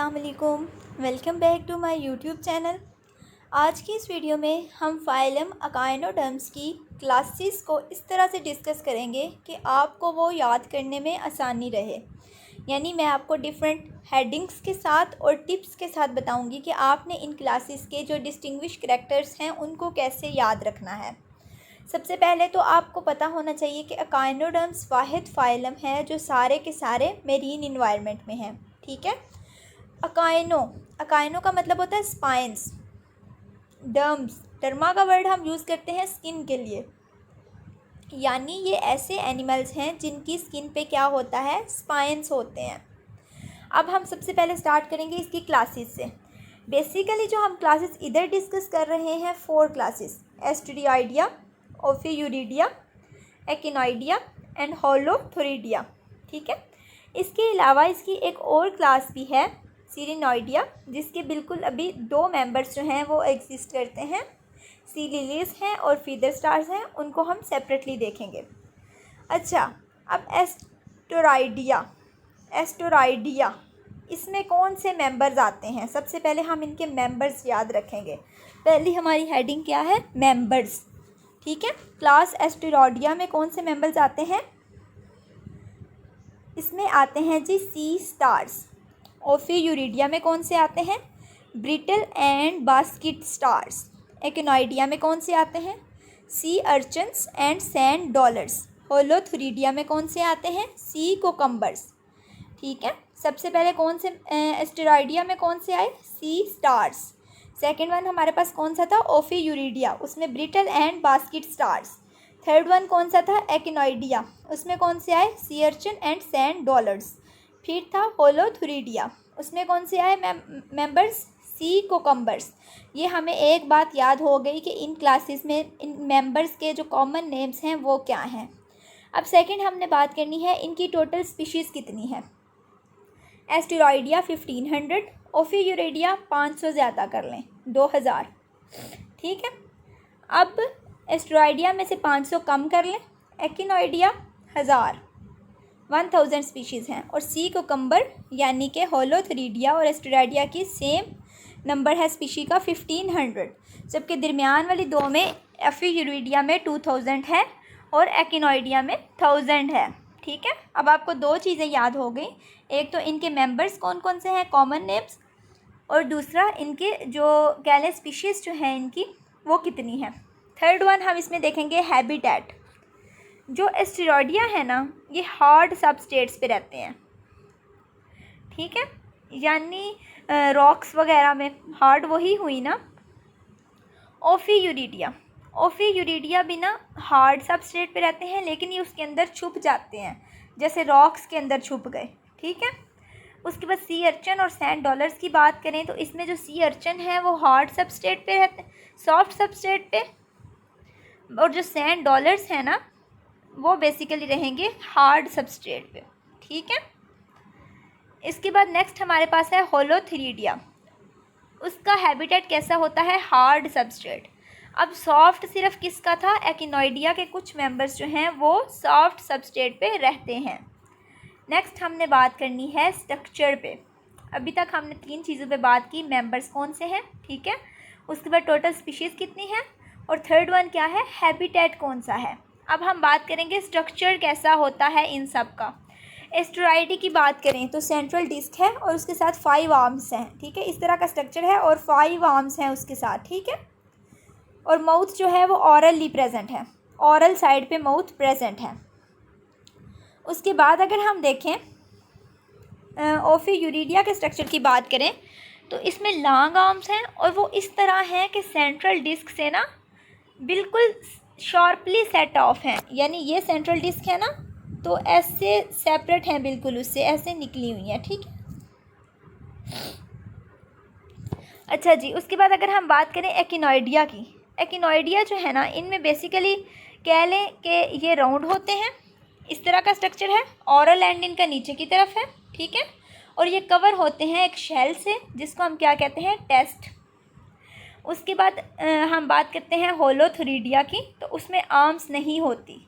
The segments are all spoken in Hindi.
अस्सलाम वालेकुम, welcome back to my YouTube channel. आज की इस वीडियो में हम फाइलम अकाइनोडर्म्स की क्लासेस को इस तरह से डिस्कस करेंगे कि आपको वो याद करने में आसानी रहे। यानी मैं आपको डिफरेंट हेडिंग्स के साथ और टिप्स के साथ बताऊंगी कि आपने इन क्लासेस के जो डिस्टिंग्विश करैक्टर्स हैं उनको कैसे याद रखना है। सबसे पहले तो आपको पता होना चाहिए कि अकाइनोडर्म्स वाहिद फाइलम है जो सारे के सारे मेरीन इन्वायरमेंट में हैं। ठीक है। अकाइनो का मतलब होता है स्पाइंस। डर्मा का वर्ड हम यूज़ करते हैं स्किन के लिए, यानी ये ऐसे एनिमल्स हैं जिनकी स्किन पे क्या होता है, स्पाइंस होते हैं। अब हम सबसे पहले स्टार्ट करेंगे इसकी क्लासेस से। बेसिकली जो हम क्लासेस इधर डिस्कस कर रहे हैं 4 क्लासेस: एस्टेरॉइडिया, ओफियूरिडिया, एक्टिनॉइडिया एंड होलोथोरिडिया। ठीक है। इसके अलावा इसकी एक और क्लास भी है सीरेनॉइडिया, जिसके बिल्कुल अभी 2 मेंबर्स जो हैं वो एग्जिस्ट करते हैं। सी लिलीज हैं और फीदर स्टार्स हैं, उनको हम सेपरेटली देखेंगे। अच्छा, अब एस्टेरॉइडिया इसमें कौन से मेंबर्स आते हैं? सबसे पहले हम इनके मेंबर्स याद रखेंगे। पहली हमारी हेडिंग क्या है? मेंबर्स। ठीक है। क्लास एस्टेरॉइडिया में कौन से मेंबर्स आते हैं? इसमें आते हैं जी सी स्टार्स। ओफियूरिडिया में कौन से आते हैं? Brittle and basket stars. एक्टिनॉइडिया में कौन से आते हैं? Sea urchins and sand dollars. होलोथोरिडिया में कौन से आते हैं? सी कोकम्बर्स। ठीक है। सबसे पहले कौन से एस्टेरॉइडिया में कौन से आए? सी स्टार्स। सेकेंड वन हमारे पास कौन सा था? ओफियूरिडिया, उसमें brittle and basket stars. Third one कौन सा था? एक्टिनॉइडिया, उसमें कौन से आए? सी अर्चन एंड सैंड डॉलर्स। फिर था होलोथोरिडिया, उसमें कौन से आए मेंबर्स? सी कोकम्बर्स। ये हमें एक बात याद हो गई कि इन क्लासेस में इन मेंबर्स के जो कॉमन नेम्स हैं वो क्या हैं। अब सेकंड हमने बात करनी है इनकी टोटल स्पीशीज़ कितनी है। एस्टेरॉइडिया 1500, ओफियूरिडिया 500 ज़्यादा कर लें 2000। ठीक है। अब एस्टेरॉइडिया में से 500 कम कर लें, एक्टिनॉइडिया 1000 स्पीशीज़ हैं। और सी कोकम्बर यानी कि होलोथोरिडिया और एस्टेरॉइडिया की सेम नंबर है स्पीशी का 1500, जबकि दरमियान वाली दो में ओफियूरिडिया में 2000 है और एक्टिनॉइडिया में 1000 है। ठीक है। अब आपको 2 चीज़ें याद हो गई, एक तो इनके मेंबर्स कौन कौन से हैं, कॉमन नेम्स, और दूसरा इनके जो गैले स्पीशीज़ जो हैं इनकी वो कितनी है। थर्ड वन हम इसमें देखेंगे हैबिटेट। जो एस्टेरॉइडिया है ना, ये हार्ड सबस्ट्रेट्स पे रहते हैं। ठीक है। यानी रॉक्स वगैरह में हार्ड वही हुई ना। ओफियूरिडिया भी ना हार्ड सबस्ट्रेट पे रहते हैं, लेकिन ये उसके अंदर छुप जाते हैं, जैसे रॉक्स के अंदर छुप गए। ठीक है। उसके बाद सी अर्चन और सैंड डॉलर्स की बात करें तो इसमें जो सी अर्चन है वो हार्ड सबस्ट्रेट पे रहते हैं, सॉफ्ट सबस्ट्रेट पे, और जो सैंड डॉलर्स हैं ना वो बेसिकली रहेंगे हार्ड सबस्ट्रेट पे। ठीक है। इसके बाद नेक्स्ट हमारे पास है होलोथोरिडिया। उसका हैबिटेट कैसा होता है? Hard substrate. अब सॉफ्ट सिर्फ किसका था? एक्टिनॉइडिया के कुछ मेंबर्स जो हैं वो सॉफ्ट सबस्ट्रेट पे रहते हैं। नेक्स्ट हमने बात करनी है स्ट्रक्चर पे। अभी तक हमने 3 चीज़ों पे बात की, मेंबर्स कौन से हैं, ठीक है, उसके बाद टोटल स्पीशीज़ कितनी है, और थर्ड वन क्या है, हैबिटेट कौन सा है। अब हम बात करेंगे स्ट्रक्चर कैसा होता है इन सब का। एस्टेरॉइड की बात करें तो सेंट्रल डिस्क है और उसके साथ 5 आर्म्स हैं। ठीक है। इस तरह का स्ट्रक्चर है और 5 आर्म्स हैं उसके साथ। ठीक है। और माउथ जो है वो ऑरली प्रेजेंट है, ऑरल साइड पे माउथ प्रेजेंट है। उसके बाद अगर हम देखें ओफियूरिडिया के स्ट्रक्चर की बात करें तो इसमें लॉन्ग आर्म्स हैं और वो इस तरह हैं कि सेंट्रल डिस्क से ना बिल्कुल शार्पली सेट ऑफ हैं। यानी ये सेंट्रल डिस्क है ना तो ऐसे सेपरेट हैं, बिल्कुल उससे ऐसे निकली हुई हैं। ठीक है। अच्छा जी, उसके बाद अगर हम बात करें एक्टिनॉइडिया की, एक्टिनॉइडिया जो है ना इनमें बेसिकली कह लें कि ये राउंड होते हैं, इस तरह का स्ट्रक्चर है, ऑरल एंड इनका नीचे की तरफ है। ठीक है। और ये कवर होते हैं एक शेल से जिसको हम क्या कहते हैं, टेस्ट। उसके बाद हम बात करते हैं होलोथोरिडिया की, तो उसमें आर्म्स नहीं होती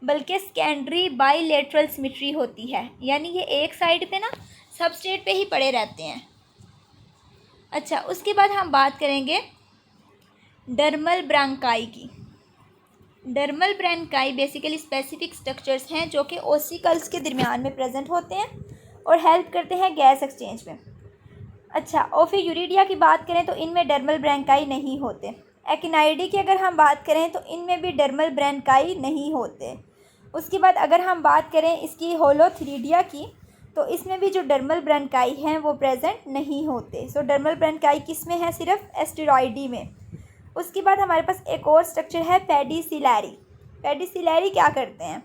बल्कि सेकेंडरी बाईलेटरल सिमेट्री होती है, यानी ये एक साइड पे ना सबस्ट्रेट पे ही पड़े रहते हैं। अच्छा, उसके बाद हम बात करेंगे डर्मल ब्रांकाई की। Dermal bronchi basically specific structures हैं जो कि ओसिकल्स के दरमियान में प्रेजेंट होते हैं और हेल्प करते हैं गैस एक्सचेंज में। अच्छा, ओफियूरिडिया की बात करें तो इनमें डर्मल ब्रांकाई नहीं होते। एक्टिनाइडी की अगर हम बात करें तो इनमें भी डर्मल ब्रांकाई नहीं होते। उसके बाद अगर हम बात करें इसकी होलोथ्रीडिया की, तो इसमें भी जो डर्मल ब्रांकाई हैं वो प्रेजेंट नहीं होते। सो डर्मल ब्रांकाई किस में है? सिर्फ एस्टेरॉयडी में। उसके बाद हमारे पास एक और स्ट्रक्चर है पेडिसिलैरी। पेडिसिलैरी क्या करते हैं?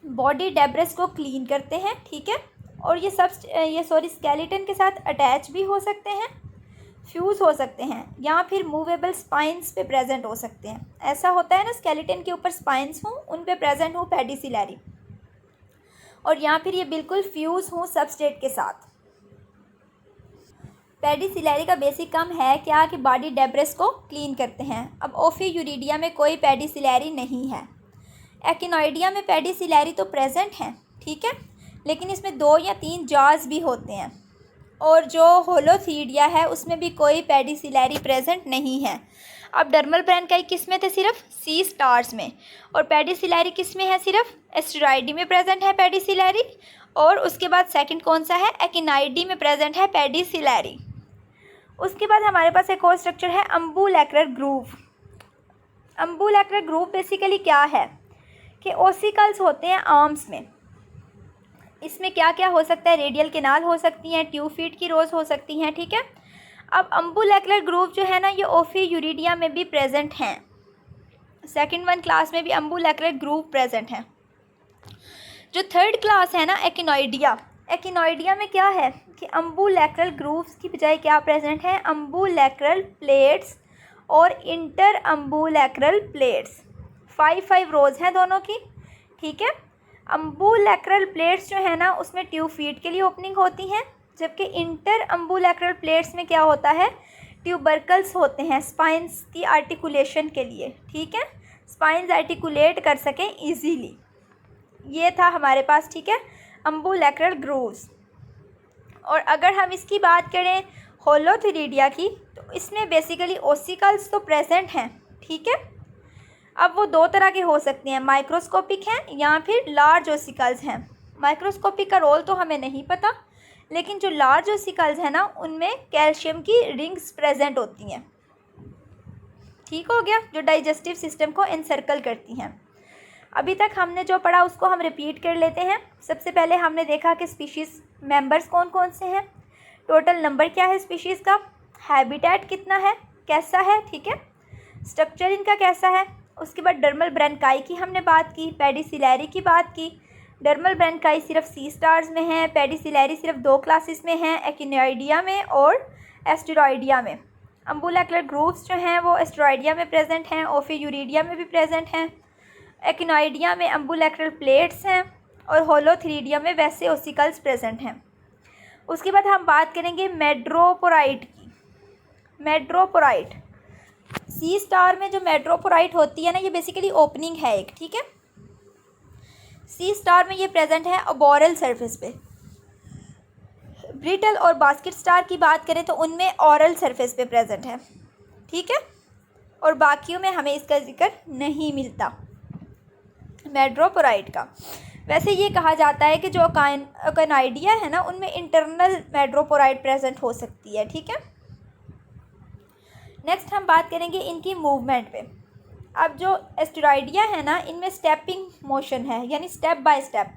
बॉडी डेब्रिस को क्लीन करते हैं, ठीक है, और ये स्केलेटन के साथ अटैच भी हो सकते हैं, फ्यूज़ हो सकते हैं, या फिर मूवेबल स्पाइंस पे प्रेजेंट हो सकते हैं। ऐसा होता है ना, स्केलेटन के ऊपर स्पाइंस हों, उन पे प्रेजेंट हो पेडिसिलैरी, और या फिर ये बिल्कुल फ्यूज़ हों सबस्ट्रेट के साथ। पेडिसिलैरी का बेसिक काम है क्या कि बॉडी डेब्रिस को क्लीन करते हैं। अब ओफियूरिडिया में कोई पेडिसिलैरी नहीं है। एक्टिनॉइडिया में पेडिसिलैरी तो प्रेजेंट हैं, ठीक है, लेकिन इसमें 2 या 3 जॉज भी होते हैं। और जो होलोथ्रीडिया है उसमें भी कोई पेडिसिलैरी प्रेजेंट नहीं है। अब डर्मल ब्रांकाई किस में थे? सिर्फ सी स्टार्स में। और पेडिसिलैरी किस में है? सिर्फ एस्टेरॉयडी में प्रेजेंट है पेडिसिलैरी। और उसके बाद सेकंड कौन सा है? एक्टिनाइडी में प्रेजेंट है पेडिसिलैरी। उसके बाद हमारे पास एक और स्ट्रक्चर है अम्बुलैक्रल ग्रूव। अम्बुलैक्रल ग्रूव बेसिकली क्या है कि ओसिकल्स होते हैं आर्म्स में। इसमें क्या क्या हो सकता है? रेडियल कैनाल हो सकती हैं, ट्यूब फीट की रोज हो सकती हैं, ठीक है। अब अम्बुलैक्रल ग्रूव जो है ना, ये ओफियूरिडिया में भी प्रेजेंट हैं। सेकंड 1 क्लास में भी अम्बुलैक्रल ग्रूव प्रेजेंट हैं। जो थर्ड क्लास है ना, एक्टिनॉइडिया, एक्टिनॉइडिया में क्या है कि अम्बुलैक्रल ग्रूव्स की बजाय क्या प्रेजेंट है? अम्बुलैक्रल प्लेट्स और इंटर अम्बुलैक्रल प्लेट्स। 5 रोज हैं दोनों की, ठीक है। अम्बुलैक्रल प्लेट्स जो है ना, उसमें ट्यूब फीट के लिए ओपनिंग होती हैं, जबकि इंटर अम्बुलैक्रल प्लेट्स में क्या होता है? ट्यूबरकल्स होते हैं स्पाइंस की आर्टिकुलेशन के लिए, ठीक है, स्पाइंस आर्टिकुलेट कर सकें इजीली। ये था हमारे पास, ठीक है, अम्बुलैक्रल ग्रूव्स। और अगर हम इसकी बात करें होलोथ्रीडिया की, तो इसमें बेसिकली ओसिकल्स तो प्रेजेंट हैं, ठीक है। अब वो 2 तरह के हो सकते हैं, माइक्रोस्कोपिक हैं या फिर लार्ज ओसिकल्स हैं। माइक्रोस्कोपिक का रोल तो हमें नहीं पता, लेकिन जो लार्ज ओसिकल्स हैं ना, उनमें कैल्शियम की रिंग्स प्रेजेंट होती हैं, ठीक हो गया, जो डाइजेस्टिव सिस्टम को एनसर्कल करती हैं। अभी तक हमने जो पढ़ा उसको हम रिपीट कर लेते हैं। सबसे पहले हमने देखा कि स्पीशीज़ मेंबर्स कौन कौन से हैं, टोटल नंबर क्या है स्पीशीज़ का, हैबिटेट कितना है, कैसा है, ठीक है, स्ट्रक्चर इनका कैसा है। उसके बाद डर्मल ब्रांकाई की हमने बात की, पेडिसिलैरी की बात की। डर्मल ब्रांकाई सिर्फ सी स्टार्स में है, पेडिसिलैरी सिर्फ 2 क्लासेस में है, एक्टिनॉइडिया में और एस्टेरॉयडिया में। अम्बुलैक्रल ग्रूव्स जो हैं वो एस्टेरॉयडिया में प्रेजेंट हैं, ओफियूरिडिया में भी प्रेजेंट हैं, एक्टिनॉइडिया में अम्बुलैक्रल प्लेट्स हैं, और होलोथ्रीडिया में वैसे ओसिकल्स प्रेजेंट हैं। उसके बाद हम बात करेंगे मेड्रोपोराइट की। मेड्रोपोराइट, सी स्टार में जो मेड्रोपोराइट होती है ना, ये बेसिकली ओपनिंग है एक, ठीक है। सी स्टार में ये प्रेजेंट है ओबोरल सरफेस पे। ब्रिटल और बास्केट स्टार की बात करें तो उनमें ऑरल सरफेस पे प्रेजेंट है, ठीक है, और बाकियों में हमें इसका जिक्र नहीं मिलता मेड्रोपोराइट का। वैसे ये कहा जाता है कि जो अकानाइडिया है ना, उनमें इंटरनल मेड्रोपोराइट प्रेजेंट हो सकती है, ठीक है। नेक्स्ट हम बात करेंगे इनकी मूवमेंट पे। अब जो एस्टेरॉयडिया है ना, इनमें स्टेपिंग मोशन है, यानी स्टेप बाय स्टेप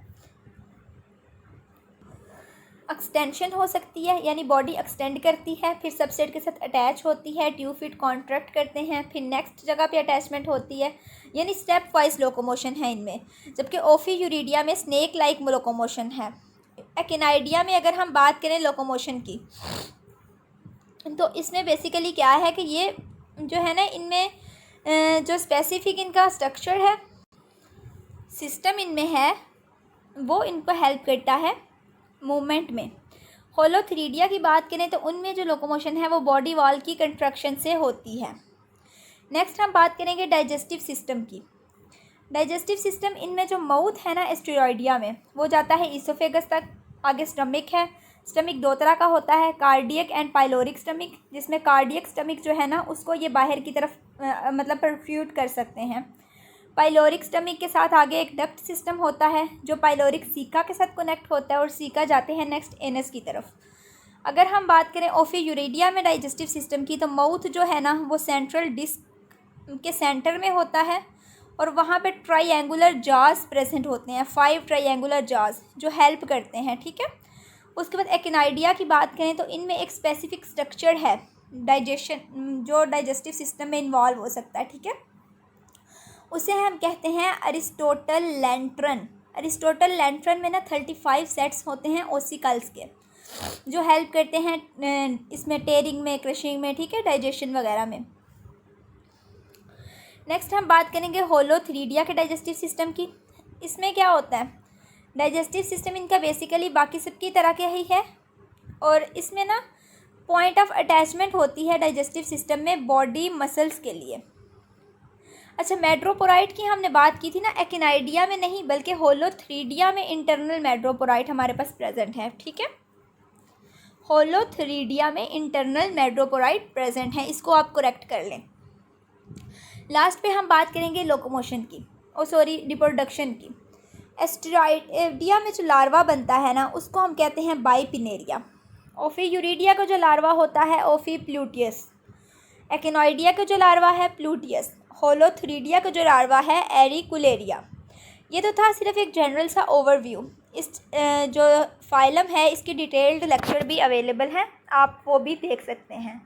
एक्सटेंशन हो सकती है, यानी बॉडी एक्सटेंड करती है, फिर सबस्ट्रेट के साथ अटैच होती है, ट्यूब फीट कॉन्ट्रैक्ट करते हैं, फिर नेक्स्ट जगह पे अटैचमेंट होती है, यानी स्टेप वाइज लोकोमोशन है इनमें। जबकि ओफियूरिडिया में स्नेक लाइक लोकोमोशन है। एक्टिनाइडिया में अगर हम बात करें लोकोमोशन की, तो इसमें बेसिकली क्या है कि ये जो है ना, इनमें जो स्पेसिफिक इनका स्ट्रक्चर है, सिस्टम इनमें है, वो इनको हेल्प करता है मूवमेंट में। होलोथ्रीडिया की बात करें तो उनमें जो लोकोमोशन है वो बॉडी वॉल की कंट्रक्शन से होती है। नेक्स्ट हम बात करेंगे डाइजेस्टिव सिस्टम की। डाइजेस्टिव सिस्टम इनमें जो माउथ है ना एस्टेरॉयडिया में, वो जाता है ईसोफेगस तक, आगे स्टमक है, स्टमक दो तरह का होता है, कार्डियक एंड पाइलोरिक स्टमक, जिसमें कार्डियक स्टमक जो है ना उसको ये बाहर की तरफ मतलब परफ्यूट कर सकते हैं। पाइलोरिक स्टमक के साथ आगे एक डक्ट सिस्टम होता है जो पाइलोरिक सीका के साथ कनेक्ट होता है और सीका जाते हैं नेक्स्ट एनस की तरफ। अगर हम बात करें ओफियूरेडिया में डाइजेस्टिव सिस्टम की, तो माउथ जो है ना वो सेंट्रल डिस्क के सेंटर में होता है और वहाँ पे ट्राइएंगुलर जाज प्रेजेंट होते हैं, 5 ट्राइएंगुलर जाज जो हेल्प करते हैं, ठीक है। उसके बाद एक्नाइडिया की बात करें तो इनमें एक स्पेसिफिक स्ट्रक्चर है डाइजेशन जो डाइजेस्टिव सिस्टम में इन्वॉल्व हो सकता है, ठीक है। उसे हम कहते हैं अरिस्टोटल लैंट्रन। अरिस्टोटल लैंट्रन में ना 35 सेट्स होते हैं ओसिकल्स के जो हेल्प करते हैं इसमें टेयरिंग में, क्रशिंग में, ठीक है, डाइजेशन वगैरह में। नेक्स्ट हम बात करेंगे होलोथ्रीडिया के डाइजेस्टिव सिस्टम की। इसमें क्या होता है, डाइजेस्टिव सिस्टम इनका बेसिकली बाकी सब की तरह का ही है और इसमें ना पॉइंट ऑफ अटैचमेंट होती है डाइजेस्टिव सिस्टम में बॉडी मसल्स के लिए। अच्छा, मेट्रोपोराइट की हमने बात की थी ना, एक्नाइडिया में नहीं बल्कि होलोथ्रीडिया में इंटरनल मेट्रोपोराइट हमारे पास प्रेजेंट है, ठीक है। होलोथ्रीडिया में इंटरनल मेट्रोपोराइट प्रेजेंट है, इसको आप करेक्ट कर लें। लास्ट पे हम बात करेंगे लोकोमोशन की, रिप्रोडक्शन की। एस्टेरॉइडिया में जो लार्वा बनता है ना उसको हम कहते हैं बाइपिनेरिया। ओफियूरिडिया का जो लार्वा होता है ओफिप्लूटियस। एक्नाइडिया का जो लार्वा है प्लूटियस। होलोथ्रीडिया का जो लार्वा है एरिकुलेरिया। ये तो था सिर्फ एक जनरल सा ओवरव्यू। इस जो फाइलम है इसकी डिटेल्ड लेक्चर भी अवेलेबल है, आप वो भी देख सकते हैं।